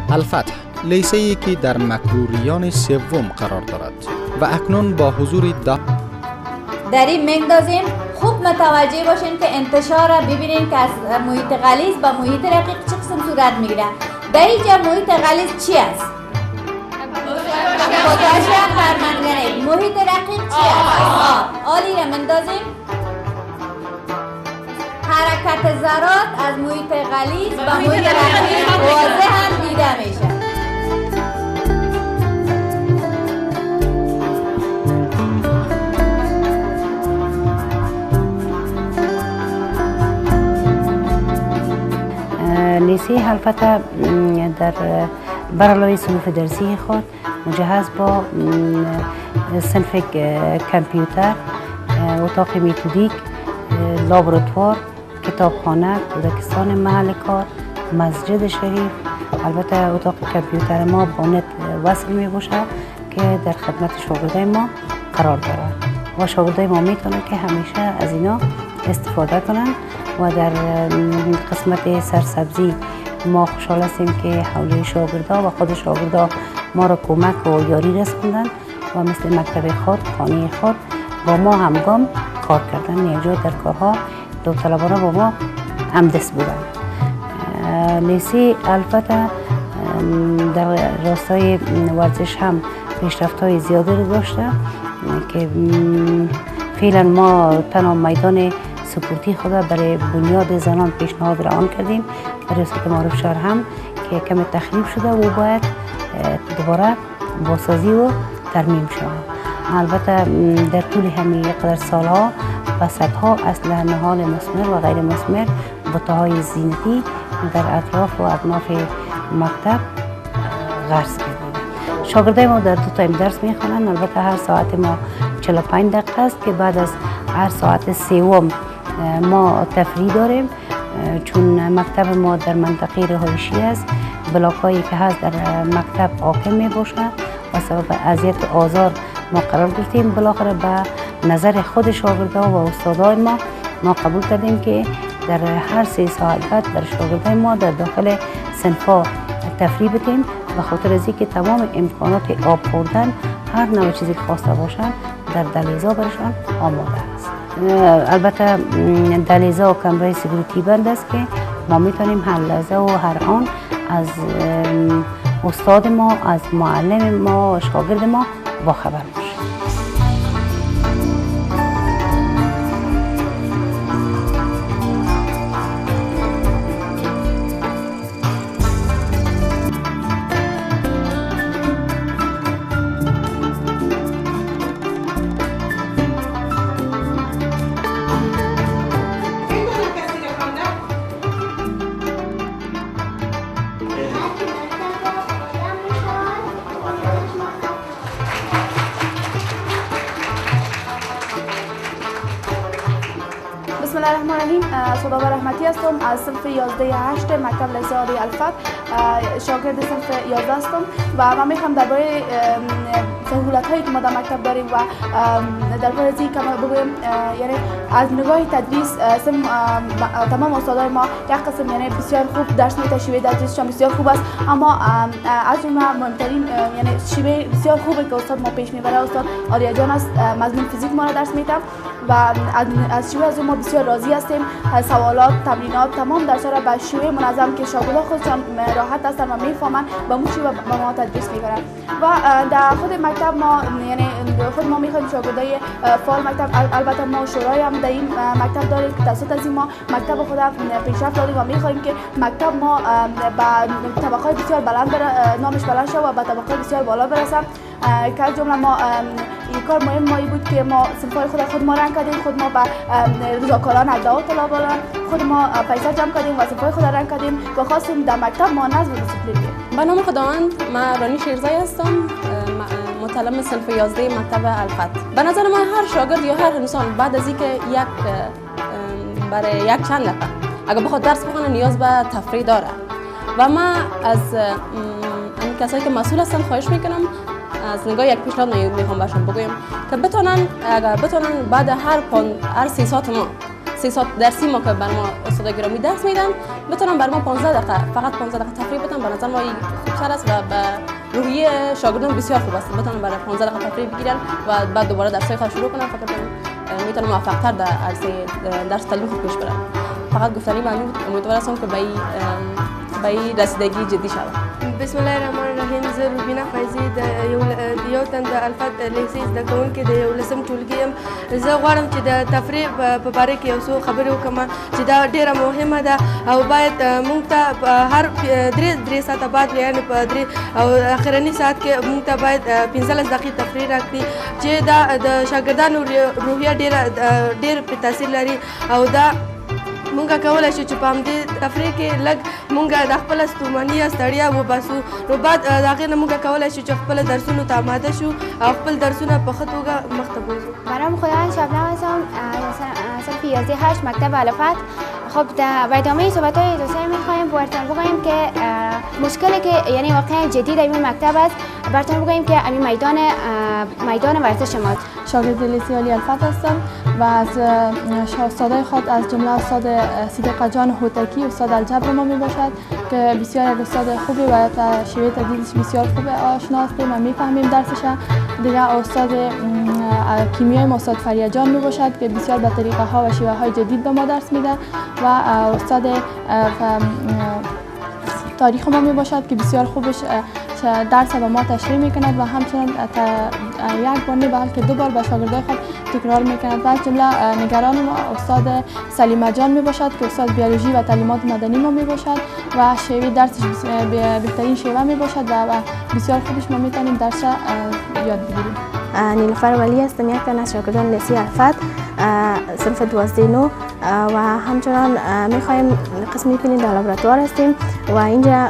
الفتح لیسه‌ای که در مکروریان سوم قرار دارد و اکنون با حضور در این میندازیم. خوب متوجه باشین که انتشار را ببینین که از محیط غلیظ به محیط رقیق چه قسم صورت میگیره. در اینجا محیط غلیظ چی است؟ پتاسیم پرمنگنیت. محیط رقیق چی است؟ آلی را مندازیم. حرکت ذرات از محیط غلیظ به محیط رقیق واضح هم دیده میشه. لیسه الفتح در برعلاوه صنوف درسی خود مجهز با صنف کامپیوتر، اتاق متدیک، لابراتوار، کتابخانه، کودکستان محل کار، مسجد شریف. البته اتاق کامپیوتر ما با نت وصل می باشه که در خدمت شاگردای ما قرار دارد و شاگردای ما میتونن که همیشه از اینا استفاده کنن. و در قسمت سرسبزی ما خوشحال هستیم که حوله شاگردا و خود شاگردا ما را کمک و یاری رسوندن و مثل مکتب خود، خانه خود با ما همگام کار کردن. یعنی در کارها داوطلبانه با ما همدست بودن. لیسه الفتح در راستای ورزش هم پیشرفت‌های زیادی رو داشته که فعلا ما تنها میدان سپورتی خود برای بنیاد زنان پیشنهاد روان کردیم در ریاست معارف شهر هم که کم تخریب شده و باید دوباره بازسازی و ترمیم شود. البته در طول همین قدر سالها و صدها اسلحه نهال مسمر و غیر مسمر بته‌های زینتی در اطراف و اطناف مکتب غرس کردیم. شاگردای ما در 2 تایم درس میخوانند. البته هر ساعت ما 45 دقیقه است که بعد از هر ساعت سوم ما تفریح داریم، چون مکتب ما در منطقه رهایشی است. بلاکایی که هست در مکتب حاکم می باشه و سبب اذیت و آزار ما قرار گرفتیم. بالاخره به نظر خود شاگردا و استادای ما قبول کردیم که در هر 3 ساعت بعد در شاگردای ما در داخل صنفا تفریح بدیم و خاطر از اینکه تمام امکانات آب خوردن هر نوع چیزی که خواسته باشن در دهلیزها برشان آماده است. البته دهلیزها و کمرای سکیوریتی بند است که ما میتونیم هر لحظه و هر آن از استاد ما، از معلم ما و شاگرد ما باخبر باشیم. بسم الله الرحمن الرحیم. سودابه رحمتی هستم از صنف 11-8 مکتب لیسه عالی الفتح، شاگرد صنف 11 هستم و من میخوام درباره سهولت هایی که ما در مکتب داریم و درباره از این که بگویم، یعنی از نگاه تدریس تمام استادای ما یک قسم یعنی بسیار خوب درس میده، شیوه تدریسشان بسیار خوب است، اما از اون مهمترین یعنی شیوه بسیار خوبه که استاد ما پیش میبره استاد آریا جان است. مضمون فیزیک ما را درس میده و از شیوه از ما بسیار راضی هستیم. سوالات، تمرینات، تمام درس‌ها را به شیوه منظم که شاگردان خودشان راحت هستند و میفهمند به اون شیوه به ما تدریس میکنند. و در خود مکتب ما یعنی خود ما میخوایم شاگردای فعال مکتب، البته ما شورای هم در این مکتب داریم که توسط از این ما مکتب خودم پیشرفت دادیم و میخوایم که مکتب ما به طبقات بسیار بلند نامش بلند شود و به طبقات بسیار بالا برسه. که از جمله ما این کار مهم مایی بود که ما صنفای خود ما رنگ کردیم، خود ما به رضاکاران ادعا طلبان خود ما پیسه جمع کردیم و صنفای خود رنگ کردیم و خواستیم در مکتب ما نظم و دیسیپلین بیاریم. به نام خداوند، من رانی شیرزایی هستم، متعلم صنف 11 مکتب الفتح. به نظر من هر شاگرد یا هر انسان بعد از اینکه برای یک چند دقیقه اگر بخواد درس بخونه نیاز به تفریح داره و من از این کسایی که مسئول هستن خواهش میکنم از نگاه یک پیشنهاد میخوام بهشون بگویم که بتونن بعد هر 3 ساعت ما 3 ساعت درسی ما که بر ما استاد گرامی درس میدن بتونن بر ما 15 دقیقه فقط 15 دقیقه تفریح بدن. به نظر ما این خوبتر است و به روحیه شاگردان بسیار خوب است. بتونن برای 15 دقیقه تفریح بگیرن و بعد دوباره درسای خود شروع کنن. فقط میتونن موفق‌تر در عرصه درس تعلیم خود پیش برن. فقط گفتنی من امیدوار هستم که به این رسیدگی جدی شود. بسم الله الرحمن الرحیم. زه روبینا فایزی د یو تن د الفت لیسې زده کوونکې د 11م ټولګي یم. زه غواړم چې د تفریح په باره کې یو څو خبرې وکړم چې دا ډیره مهمه ده او باید موږ ته هر درې ساعته بعد یعنې په درې او اخرني ساعت کې موږ ته باید 15 دقیقې تفریح راکړي چې دا د شاګردانو روحیه ډېر په تاثیر لري او دا مونږه کولای شو چې په همدې تفریح کې لږ مونږه د خپله ستوماني یا ستړیا وباسو. نو بعد د هغې نه مونږه کولای شو چې خپل درسونو ته آماده شو او خپل درسونه په ښه توګه مخته بوځو. برام خداوند شبنم هستم، صنف 11 مکتب الفت. خب در ادامه صحبت‌های دوستان می‌خوایم براتون بگوییم که مشکلی که یعنی واقعا جدی در این مکتب است براتون بگوییم که این میدان ورزش ماست. شاگرد لیسه عالی الفت هستم و از استادای خود از جمله استاد صدیق جان هوتکی، استاد الجبر ما میباشد که بسیار استاد خوبی و شیوه تدریسش بسیار خوبه، آشنا هستیم و میفهمیم درسش. دیگه استاد کیمیای ما استاد فریا جان میباشد که بسیار به طریقه ها و شیوه های جدید به ما درس میده و استاد تاریخ ما میباشد که بسیار خوبش درس به ما تشریح میکند و همچنین یک بار نه بلکه دو بار به شاگردای خود تکرار میکند. و از جمله نگران ما استاد سلیمه جان میباشد که استاد بیولوژی و تعلیمات مدنی ما میباشد و شیوه درسش بهترین شیوه میباشد و بسیار خوبش ما میتونیم درس یاد بگیریم. نیلوفر ولی هستم، یک تن از شاگردان لیسه الفت صنف 12 و همچنان میخوایم قسم میکنیم در لابراتوار هستیم و اینجا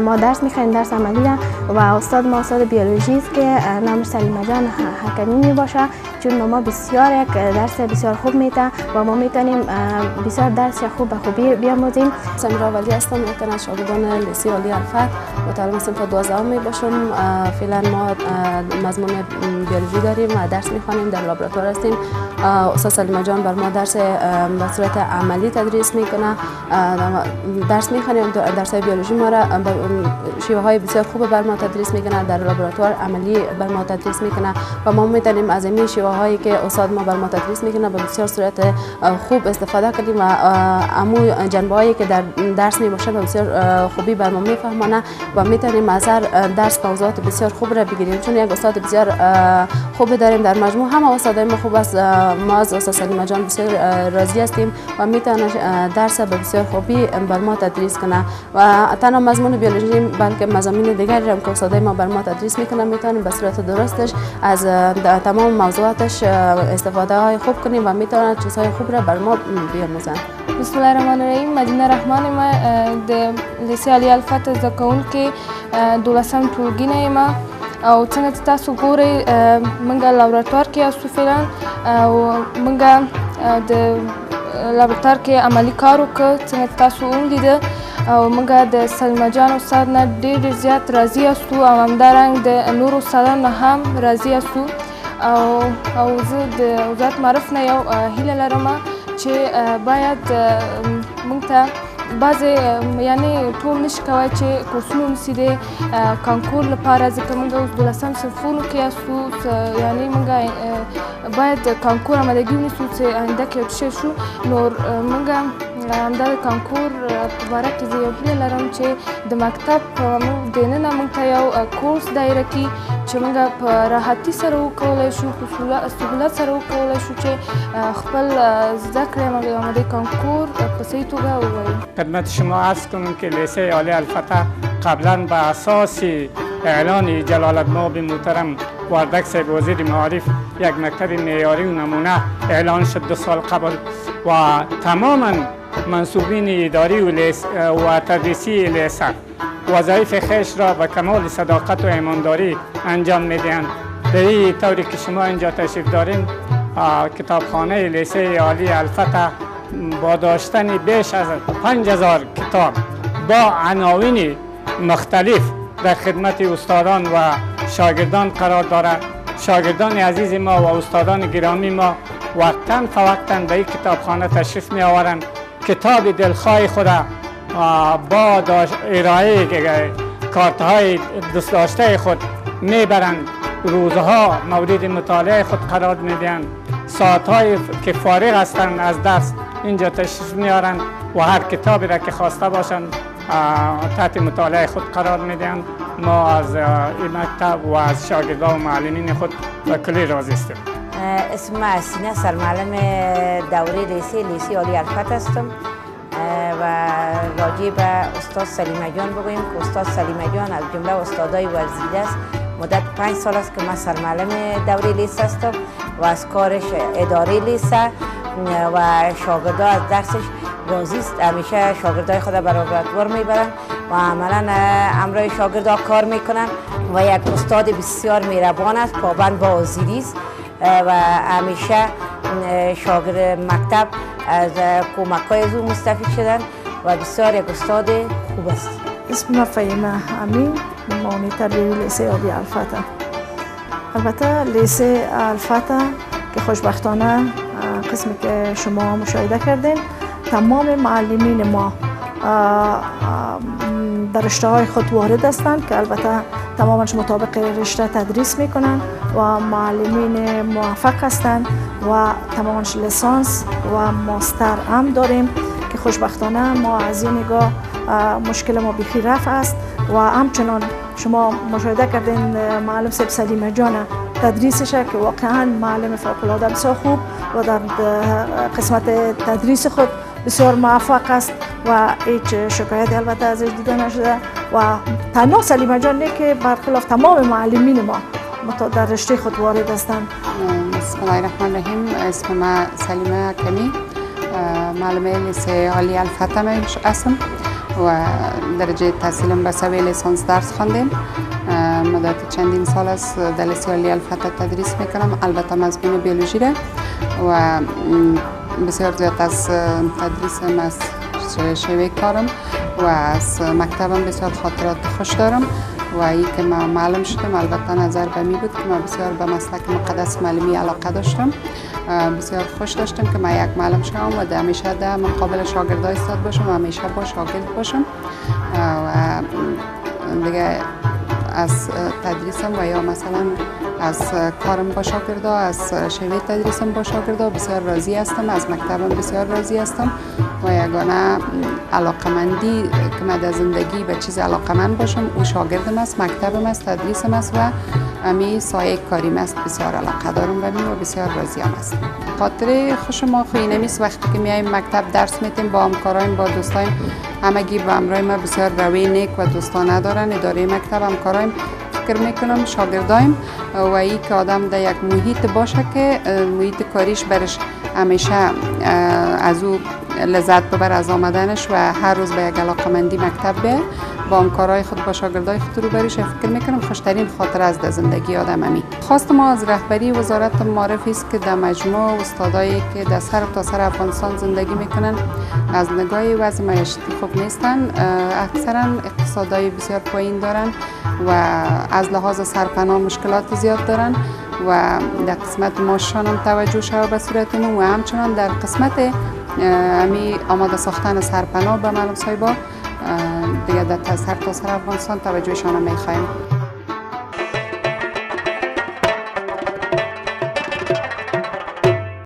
ما درس میخوایم، درس عملی و استاد ما استاد بیولوژی است که نامش سلیمه جان حکمی میباشه، چون ما بسیار یک درس بسیار خوب میده و ما میتونیم بسیار درس خوب به خوبی بیاموزیم. سمیرا ولی هستم، یک تن از شاگردان لیسه عالی الفت متعلم صنف 12 میباشم. فعلا ما مضمون بیولوژی داریم و درس میخوانیم، در لابراتوار هستیم. استاد سلیمه جان بر ما درس به صورت عملی تدریس میکنه، درس میخوانیم، درس‌های بیولوژی ما را شیوه های بسیار خوب بر ما تدریس میکنه، در لابراتوار عملی بر ما تدریس میکنه و ما میتونیم از این شیوه هایی که استاد ما بر ما تدریس میکنه به بسیار صورت خوب استفاده کنیم و امو جنبه هایی که در درس میباشه به بسیار خوبی بر ما میفهمانه و میتونیم از هر درس موضوعات بسیار خوب را بگیریم، چون یک استاد بسیار خوب داریم در مجموع. همه استادای ما خوب است، ما از استاد سلیمه جان بسیار راضی هستیم و میتونه درس به بسیار خوبی بر ما تدریس کنه و تنها مضمون بیولوژی بلکه مضامین دیگری هم که استادای ما بر ما تدریس میکنه میتونیم به صورت درستش از تمام موضوعاتش استفاده های خوب کنیم و میتونه چیزهای خوب را بر ما بیاموزن. بسم الله الرحمن الرحیم. مدینه رحمان ما د لیسه عالی الفت زده کوونکې 12م ټولګي نه یم او څنګه چې تاسو ګورئ موږ لابراتوار کې یاستو فعلا او موږ د لابراتوار کې عملي کار وکړ څنګه چې تاسو ولیده او موږ د سلیمه جان استاد نه ډېر زیات راضي یاستو او همدارنګه د نورو استادانو نه هم راضي یاستو او زه د وزارت معارف نه یو هیله لرم چې باید موږ ته بعضې یعنې ټول نشي کولی چې کورسونه ونیسي د کانکور لپاره، ځکه موږ اوس 12م صنفونو کې یاستو، یعنې موږ باید کانکور آمادګي ونیسو چې آینده کې یو څه شو. نو موږ همدا د کانکور په باره کې زه یو هیله لرم چې د مکتب دننه موږ ته یو کورس دایره کړي چې موږ په راحتي سره وکولی شو، په سهولت سره وکولی شو چې خپل زده کړې آماده کانکور په صحیح توګه ووایو. خدمت شما عرض کنم که لیسه عالی الفتح قبلا به اساس اعلان جلالتمآب محترم وردک صاحب وزیر معارف یک مکتب معیاری و نمونه اعلان شد 2 سال قبل و تماما منصوبین اداری و تدریسی لیسه وظایف خویش را به کمال صداقت و ایمانداری انجام میدهند. به این طوری که شما اینجا تشریف دارین، کتابخانه لیسه عالی الفتح با داشتن بیش از 5000 کتاب با عناوین مختلف در خدمت استادان و شاگردان قرار دارد. شاگردان عزیز ما و استادان گرامی ما وقتاً فوقتاً به این کتابخانه تشریف می آورند، کتاب دلخواه خود با ارائه کارت‌های دوست داشته خود میبرند، روزها مورد مطالعه خود قرار میدهند، ساعت‌های که فارغ هستند از درس اینجا تشریف میارند و هر کتابی را که خواسته باشند تحت مطالعه خود قرار میدهند. ما از این مکتب و از شاگردان و معلمین خود کلی راضی هستیم. اسم ما سینه سرمعلم دوره لیسه عالی الفت هستم و راجع به استاد سلیمه جان بگوییم که استاد سلیمه جان از جمله استادای ورزیده است. مدت 5 سال است که من سرمعلم دوره لیسه هستم و از کارش اداره لیسه و شاگردا از درسش راضی است. همیشه شاگردای خود به لابراتوار میبرن و عملا امرای شاگردا کار میکنن و یک استاد بسیار مهربان است، پابند با آزادی است و همیشه شاگرد مکتب از کمک‌های از او مستفید شدن و بسیار یک استاد خوب است. اسم من فهیمه امین، مانیتر لیسه عالی الفت. البته لیسه الفت که خوشبختانه قسمی که شما مشاهده کردین، تمام معلمین ما در رشته های خود وارد هستند که البته تمامش مطابق رشته تدریس میکنن و معلمین موفق هستند و تمامش لیسانس و ماستر هم داریم که خوشبختانه ما از این نگاه مشکل ما بخی رفع است و همچنان شما مشاهده کردین معلم سیب سلیمه جان تدریسش که واقعا معلم فوق‌العاده بسیار خوب و در قسمت تدریس خود بسیار موفق است و هیچ شکایتی البته ازش دیده نشده و تنها سلیمه جان نه که برخلاف تمام معلمین ما در رشته خود وارد هستند. بسم الله الرحمن الرحیم. اسم من سلیمه حکمی، معلم لیسه عالی الفت هستم و درجه تحصیلم به سوی لیسانس درس خواندم. مدت چندین سال است در لیسه عالی الفت تدریس میکنم، البته مضمون بیولوژی را و بسیار زیاد از تدریسم از شیوه کارم و از مکتبم بسیار خاطرات خوش دارم و ای که من معلم شدم البته نظر به می بود که من بسیار به مسلک مقدس معلمی علاقه داشتم. بسیار خوش داشتم که من یک معلم شوم و همیشه در مقابل شاگردای ایستاد باشم و همیشه با شاگرد باشم و دیگه از تدریسم و یا مثلا از کارم با شاگردا، از شیوه تدریسم با شاگردا بسیار راضی هستم، از مکتبم بسیار راضی هستم و یگانه علاقمندی که من در زندگی به چیز علاقمند باشم او شاگردم است، مکتبم است، تدریسم است و امی سایه کاریم است. بسیار علاقه دارم به و بسیار راضی هم هستم. خاطر خوش ما خوینمی است وقتی که میایم مکتب درس میتیم با همکارایم با دوستایم همگی با همراه ما بسیار روی نیک و دوستانه دارن. اداره مکتب همکارایم فکر میکنم شاگردایم و ای که آدم در یک محیط باشه که محیط کاریش برش همیشه از او لذت ببر از آمدنش و هر روز به یک علاقمندی مکتب به با همکارای خود با شاگردای خود رو بریش فکر میکنم خوشترین خاطره از زندگی آدم همی. خواست ما از رهبری وزارت معرفی است که در مجموع استادایی که در سر تا سر افغانستان زندگی میکنن از نگاه وضع معیشتی خوب نیستن، اکثرا اقتصادای بسیار پایین دارن و از لحاظ سرپناه مشکلات زیاد دارن و در قسمت معاششان هم توجه شود به صورت عموم و همچنان در قسمت امی آماده ساختن سرپناه به معلم صاحبا دیگه در سر تا سر افغانستان توجهشان میخوایم.